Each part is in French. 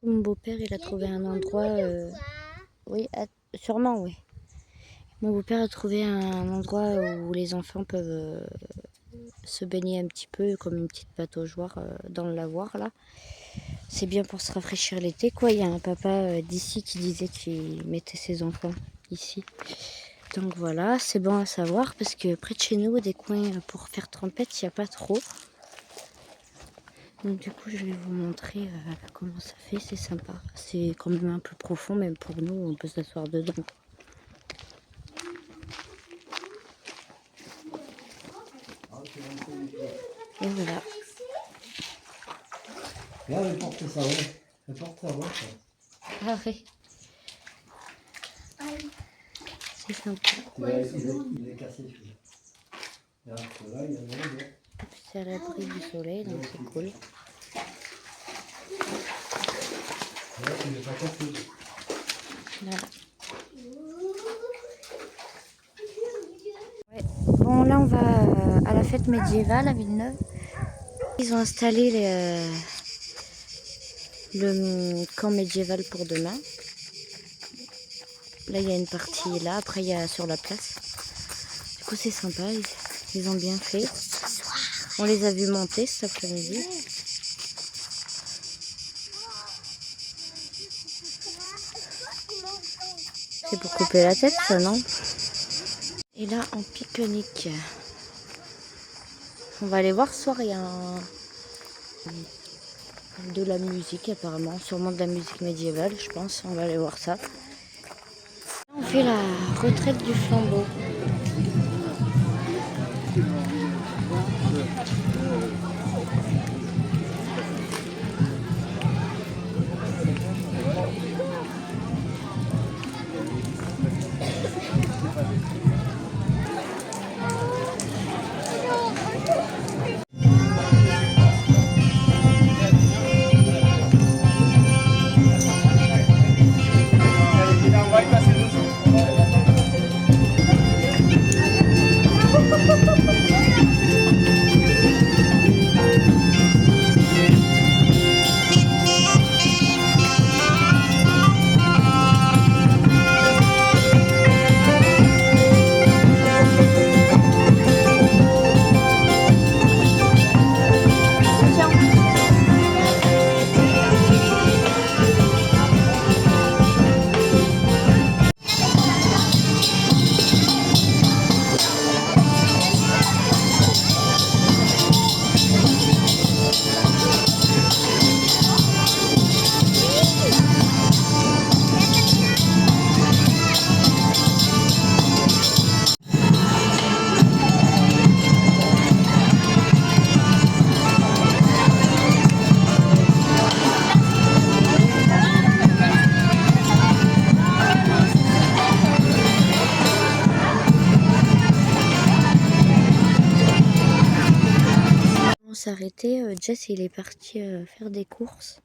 Mon beau-père, il a trouvé un endroit... Oui, sûrement, oui. Mon beau-père a trouvé un endroit où les enfants peuvent se baigner un petit peu, comme une petite pataugeoire dans le lavoir, là. C'est bien pour se rafraîchir l'été, quoi. Il y a un papa d'ici qui disait qu'il mettait ses enfants ici. Donc voilà, c'est bon à savoir, parce que près de chez nous, des coins pour faire trempette, il n'y a pas trop. Donc du coup, je vais vous montrer comment ça fait, c'est sympa. C'est quand même un peu profond, même pour nous, on peut s'asseoir dedans. Et voilà. Là, elle porte ça, ouais. Elle porte ça, ouais. Ah oui. C'est sympa. Il est cassé celui-là. Là, il y en a un. C'est à l'abri du soleil, donc c'est cool. Là, il n'est pas cassé. Voilà. Ouais. Bon, là, on va à la fête médiévale à Villeneuve. Ils ont installé le camp médiéval pour demain. Là, il y a une partie là, après, il y a sur la place. Du coup, c'est sympa, ils ont bien fait. On les a vus monter cet après-midi. C'est pour couper la tête, ça, non? Et là, en pique-nique. On va aller voir ce soir, il y a de la musique apparemment, sûrement de la musique médiévale, je pense. On va aller voir ça. On fait la retraite du flambeau. On s'est arrêté, Jess il est parti faire des courses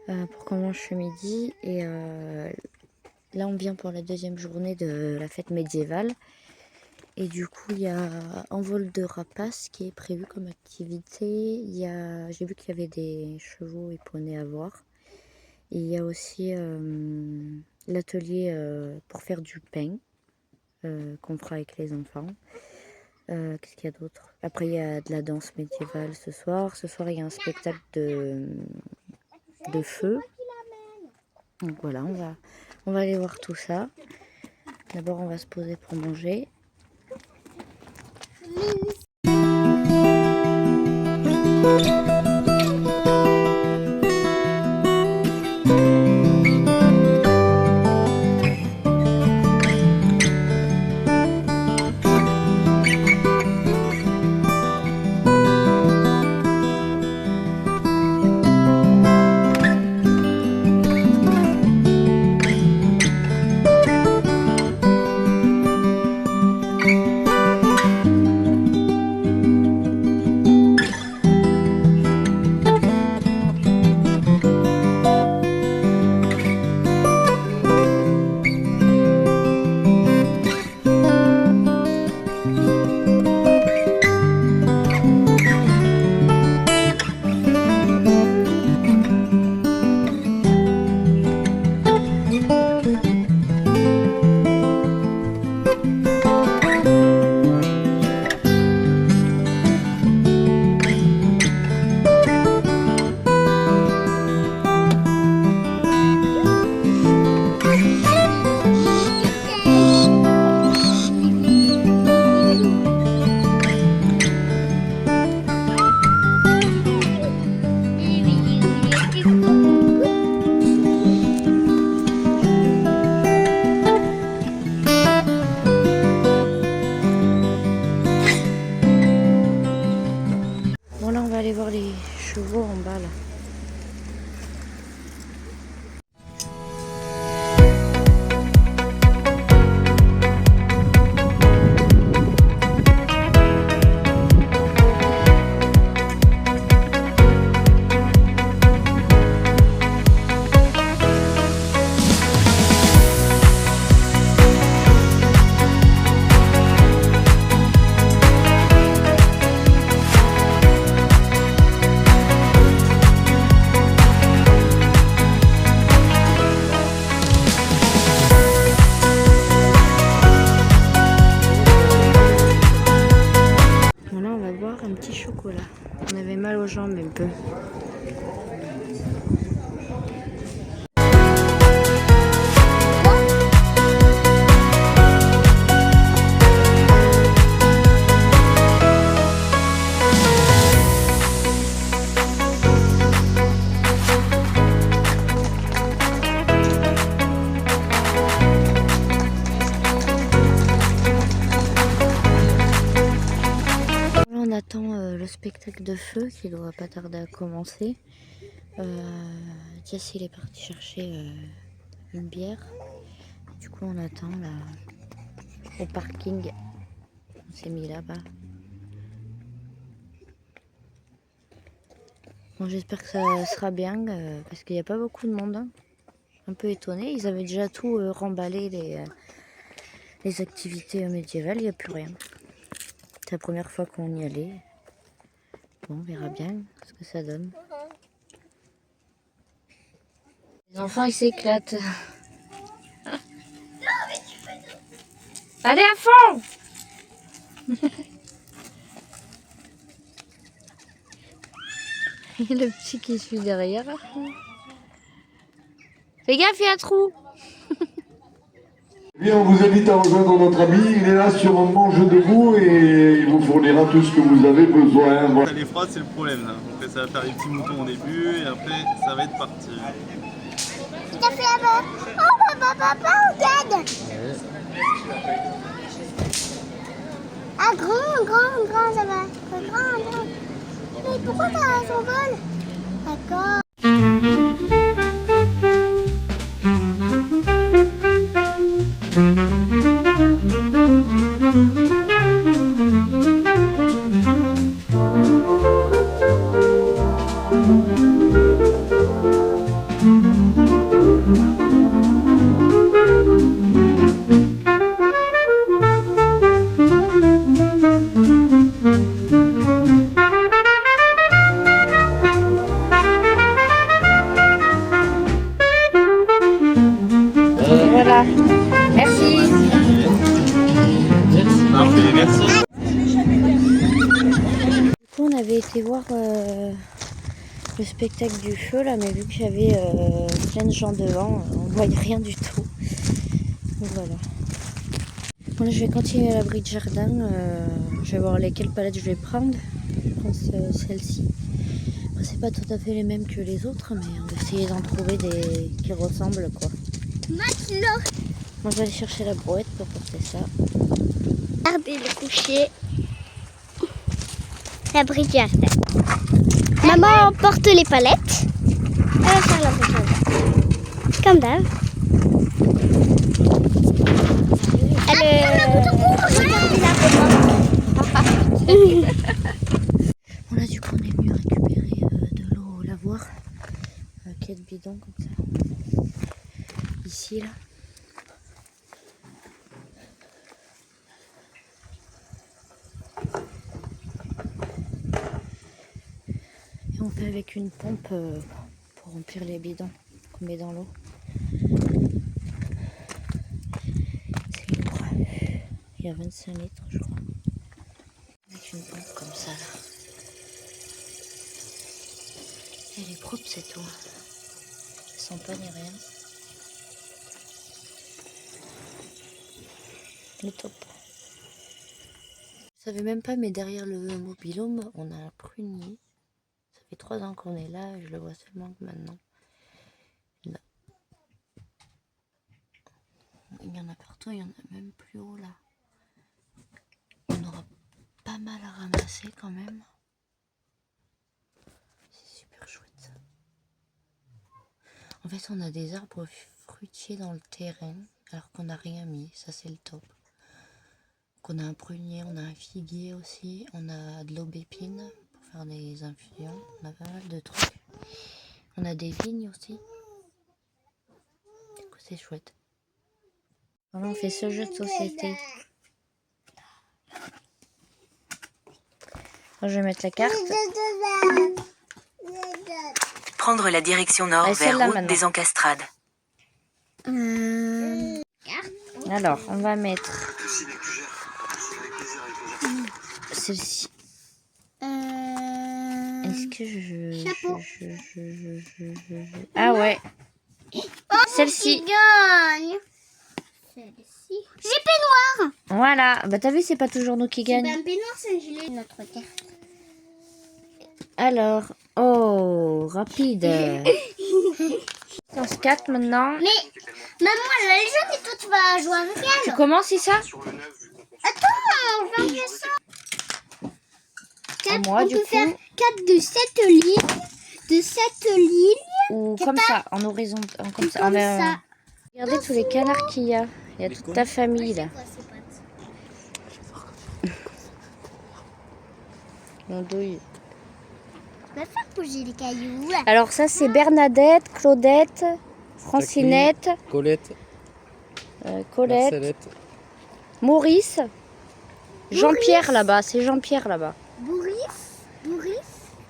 pour qu'on mange ce midi. Et là on vient pour la deuxième journée de la fête médiévale. Et du coup il y a un vol de rapace qui est prévu comme activité. J'ai vu qu'il y avait des chevaux et poneys à voir. Et il y a aussi l'atelier pour faire du pain qu'on fera avec les enfants. Qu'est-ce qu'il y a d'autre? Après, il y a de la danse médiévale ce soir. Ce soir, il y a un spectacle de feu. Donc voilà, on va aller voir tout ça. D'abord, on va se poser pour manger. aux jambes un peu. On attend le spectacle de feu qui doit pas tarder à commencer. Jess il est parti chercher une bière. Du coup on attend là au parking. On s'est mis là-bas. Bon, j'espère que ça sera bien parce qu'il n'y a pas beaucoup de monde. Hein. Un peu étonné. Ils avaient déjà tout remballé les activités médiévales. Il n'y a plus rien. C'est la première fois qu'on y allait. Bon, on verra bien ce que ça donne. Les enfants, ils s'éclatent. Allez à fond! Le petit qui suit derrière. Fais gaffe, il y a un trou. Bien, on vous invite à rejoindre notre ami. Il est là sur un manche debout et il vous fournira tout ce que vous avez besoin. Voilà. Les froides, c'est le problème là. Donc ça va faire les petits moutons au début et après ça va être parti. Tu as fait avant. Oh papa, regarde. Ah grand, ça va. Grand. Mais pourquoi t'as son vol? D'accord. Voilà. Merci. Parfait, merci. Du coup, on avait été voir le spectacle du feu là, mais vu que j'avais plein de gens devant, on voyait rien du tout. Donc voilà. Bon, là, je vais continuer à l'abri de jardin. Je vais voir lesquelles palettes je vais prendre. Je pense celle-ci. Après, c'est pas tout à fait les mêmes que les autres, mais on va essayer d'en trouver des qui ressemblent quoi. Maintenant, Moi, je vais aller chercher la brouette pour porter ça. regardez le coucher. L'abri de jardin. Maman porte les palettes. Elle va faire l'abri de jardin. Comme d'hab. Bon là du coup on est venu récupérer de l'eau au lavoir. 4 bidons comme ça. Ici là. Et on fait avec une pompe pour remplir les bidons qu'on met dans l'eau. C'est lourd. Il y a 25 litres je crois. Avec une pompe comme ça là. Elle est propre cette eau. Elle sent pas ni rien. Elle est top. Je savais même pas, mais derrière le mobil-home, on a un prunier. Ça fait 3 ans qu'on est là et je le vois seulement que maintenant. Là. Il y en a partout, il y en a même plus haut là. On aura pas mal à ramasser quand même. C'est super chouette ça. En fait, on a des arbres fruitiers dans le terrain alors qu'on n'a rien mis. Ça, c'est le top. Donc, on a un prunier, on a un figuier aussi, on a de l'aubépine pour faire des infusions. On a pas mal de trucs. On a des vignes aussi. Du coup, c'est chouette. Voilà, on fait ce jeu de société. Alors, je vais mettre la carte. Prendre la direction nord Allez, vers celle-là route maintenant. des Encastrades. Alors, on va mettre celle-ci. Est-ce que je... Chapeau. Ah ouais. Qui Celle-ci. gagne? Celle-ci. J'ai peignoir. Voilà. Bah t'as vu, c'est pas toujours nous qui C'est gagnent. pas un peignoir, c'est un gilet. Notre carte. Alors. Oh, rapide. Séance 4 maintenant. Mais, maman, la légende et toi, tu vas jouer avec Tu elle. commences, c'est ça? Attends, on va faire ça. À moi, on du peut coup. faire 4 de 7 lignes. De 7 lignes. Ou C'est comme pas- ça, en horizon. Comme ça. Comme Ah, ça. Regardez tous les canards qu'il y a. Il y a toute ta famille là. Mon douille. Tu vas faire bouger les cailloux. Alors ça c'est Bernadette, Claudette, Francinette, Colette, Colette, Marcelette. Maurice, Jean-Pierre là-bas, c'est Jean-Pierre là-bas. Bourris.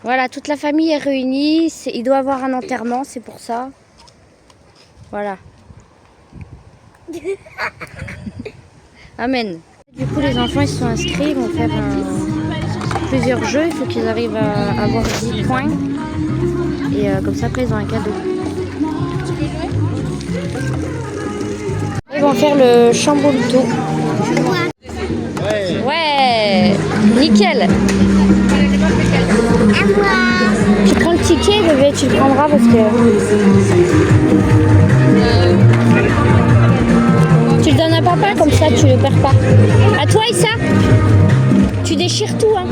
Voilà, toute la famille est réunie, il doit avoir un enterrement, c'est pour ça. Voilà. Amen. Du coup les enfants ils se sont inscrits, ils vont faire plusieurs jeux, il faut qu'ils arrivent à avoir 10 points. Et comme ça après ils ont un cadeau. Ils vont faire le chamboule-tout. Ouais, nickel. Tu prends le ticket, bébé, tu le prendras parce que... Tu le donnes à papa, comme ça tu le perds pas. À toi, Issa. Tu déchires tout, hein.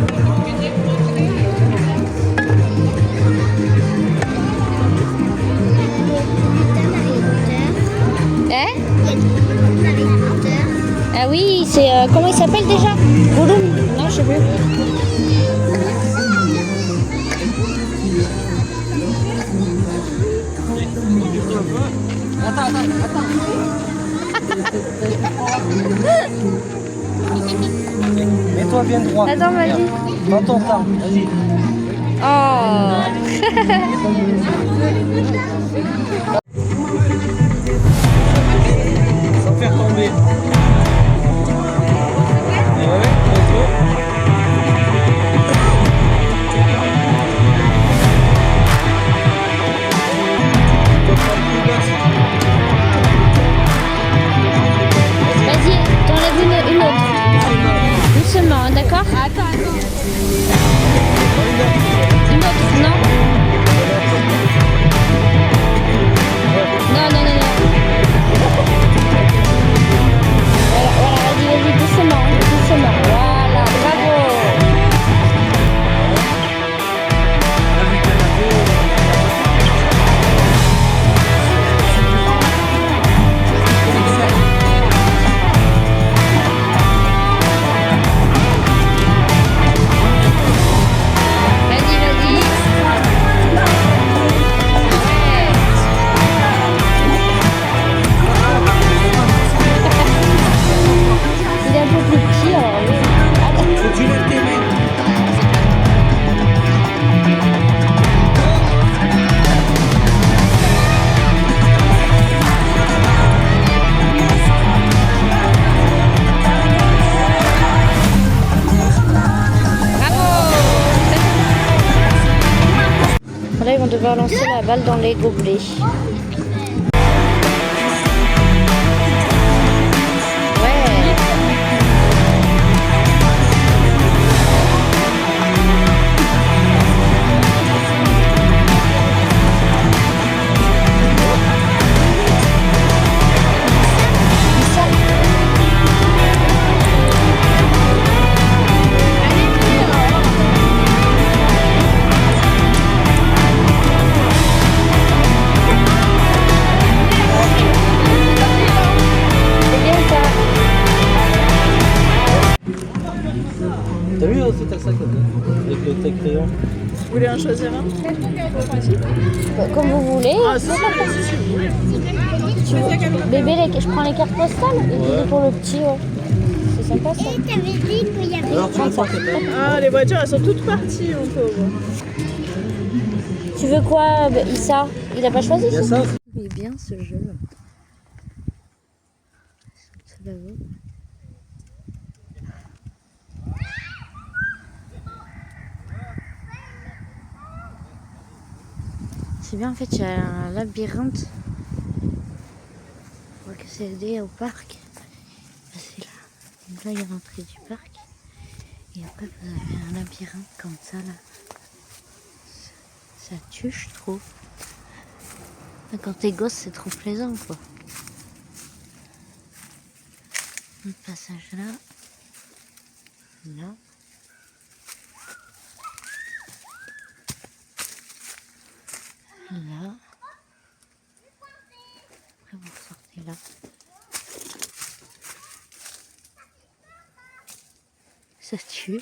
Hein? Ah oui, c'est... comment il s'appelle déjà? Gollum? Non, je sais plus. Mets-toi bien droit. Attends, vas-y. Dans ton temps, vas-y. Oh. Sans faire tomber. Ouais, Vas-y, t'enlèves une autre. Doucement, hein, d'accord? Attends. Une autre, non? Non. Voilà, vas-y, doucement. Voilà, bravo. Vas-y. Il est un peu plus petit, alors oui. faut que tu lèves tes mains. Là, ils vont devoir lancer la balle dans les gobelets. Ouais. C'est bien ça. T'as vu aussi t'as ça avec le taille crayon? Vous voulez en choisir un? Comme vous voulez. Bébé, je prends les cartes postales et puis pour le petit. Ouais. C'est sympa ça. Et t'avais dit qu'il y avait... Alors tu veux quoi t'es pas? Ah, les voitures, elles sont toutes parties, mon pauvre. Tu veux quoi, Issa? Il a pas choisi Il y a ça. Il est bien ce jeu. Ça va vous. C'est bien, en fait, il y a un labyrinthe pour accéder au parc. C'est là. Donc là, il y a l'entrée du parc. Et après, vous avez un labyrinthe comme ça, là. Ça tue, je trouve. Quand t'es gosse, c'est trop plaisant, quoi. Le passage là. Là. Là. Après, vous ressortez là. Ça tue.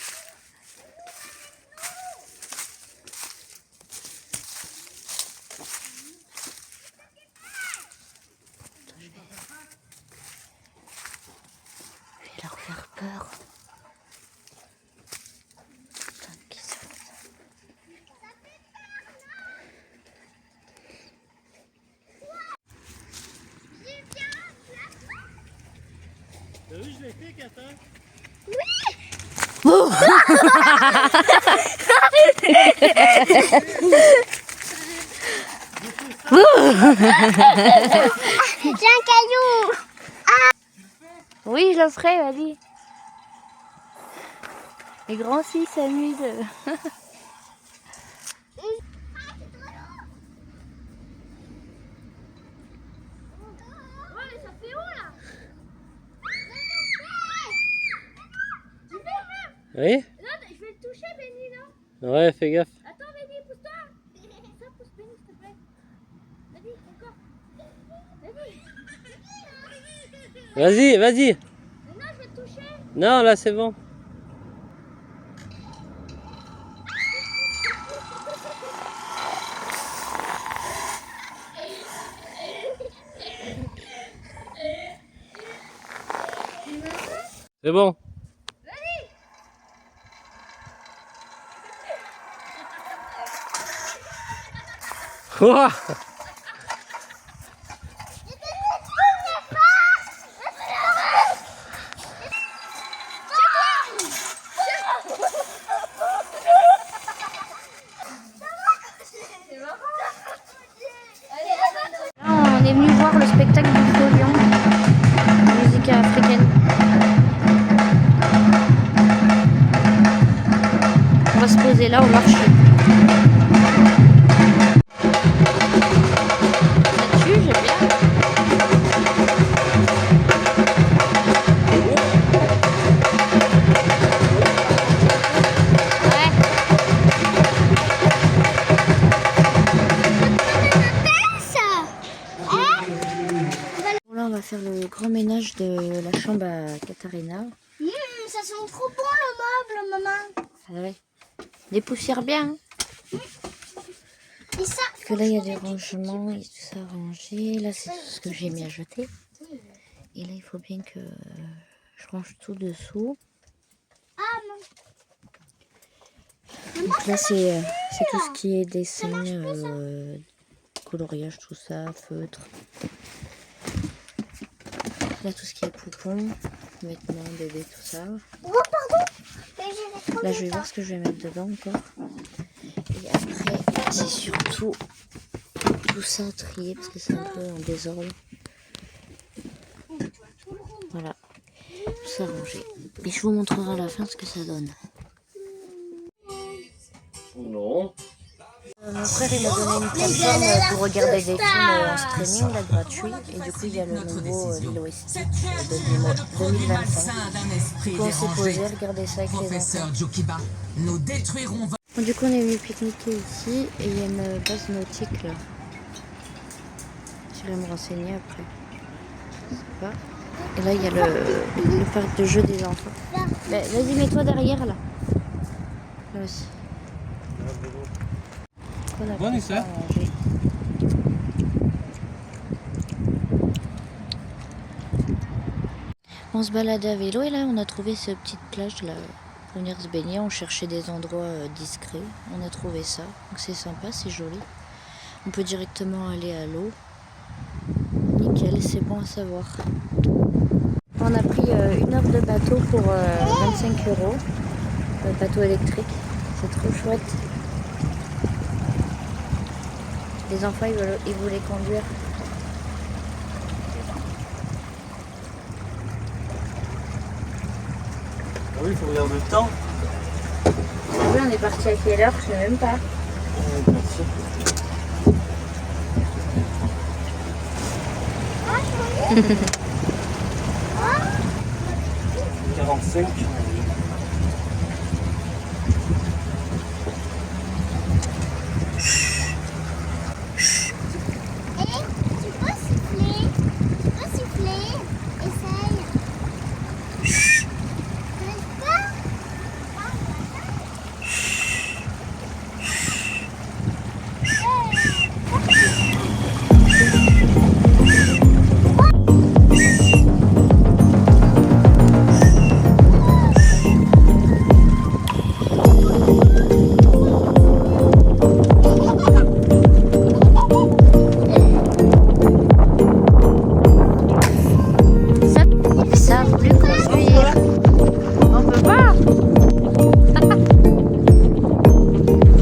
Je vais leur faire peur. Putain, qu'est-ce que c'est? T'as vu, je l'ai fait, Kata. J'ai un caillou. Oui, je le ferai, vas-y. Les grands aussi s'amusent. Oui? Je vais le toucher, Benny, là. Ouais, fais gaffe. Attends, Benny, pousse-toi. Ça pousse, Benny, s'il te plaît. Benny, encore. Benny. Vas-y, vas-y. Non, je vais te toucher. Non, là c'est bon. C'est bon. Ouah. Là, on est venu voir le spectacle du Faux Lion, musique africaine. On va se poser là au marché. Ça tue, j'aime bien. Bon, là, on va faire le grand ménage de la chambre à Katharina. Ça sent trop bon le meuble, maman. Ah ouais. Dépoussière bien. Hein. Et ça. Parce que là, il y a des rangements et tout ça rangé. Là, c'est tout ce que j'ai mis à jeter. Et là, il faut bien que je range tout dessous. Ah non. Donc là, c'est tout ce qui est dessin, coloriage, tout ça, feutre. Là, tout ce qui est poupon, vêtements, bébé, tout ça. Oh, pardon. Là, je vais voir ce que je vais mettre dedans encore. Et après, c'est surtout tout ça trié parce que c'est un peu en désordre. Voilà, tout ça rangé. Et je vous montrerai à la fin ce que ça donne. Non. Mon frère il m'a donné une plateforme pour regarder des films en streaming là, gratuit. Et du coup il y a le nouveau Lilo et Stitch de 2025. Du coup on s'est posé, regarder ça avec les enfants. Bon, du coup on est venu pique-niquer ici et il y a une base nautique là. J'irai me renseigner après. Je sais pas. Et là il y a le parc de jeux des enfants. Bah, vas-y mets-toi derrière là. Là aussi. Bonne ça. On se baladait à vélo et là on a trouvé cette petite plage là pour venir se baigner. On cherchait des endroits discrets. On a trouvé ça. Donc c'est sympa, c'est joli. On peut directement aller à l'eau. Nickel, c'est bon à savoir. On a pris 1 heure de bateau pour 25 €. Bateau électrique. C'est trop chouette. Les enfants, ils voulaient conduire. Ah oui, il faut regarder le temps. Oui, on est parti à quelle heure? Je sais même pas. Merci. « 45. Tu peux siffler. Tu peux siffler. Essaye. T'arrives pas? Ils savent plus conduire. On peut pas.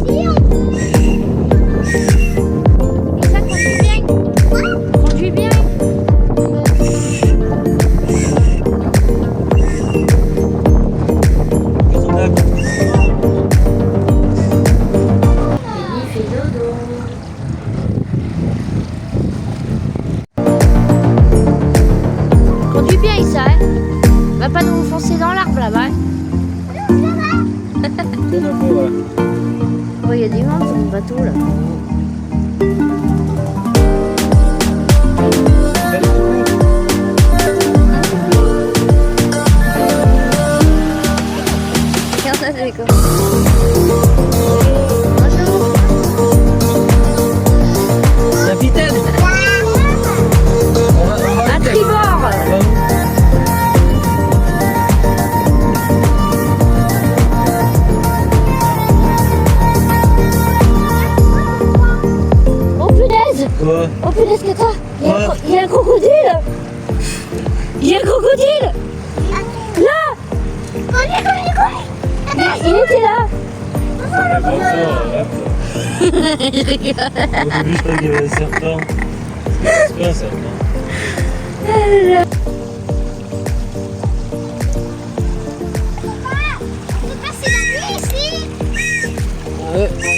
Si, on peut. Et ça conduit bien. Conduit bien. Il fait dodo. Conduis bien, Issa, hein. Va pas nous foncer dans l'arbre là-bas. Tourne un peu, ouais. Oh, il y a des gens sur le bateau là. Regarde ça, c'est quoi. Bonjour. Capitaine. À tribord. Oh punaise. Quoi? Oh punaise, Kata. Il y a un crocodile. Il y a un crocodile. Là. Il était là. Bon, il rigole. Au début, je croyais qu'il y avait un serpent. C'est pas un serpent. On peut passer la nuit ici. Ouais.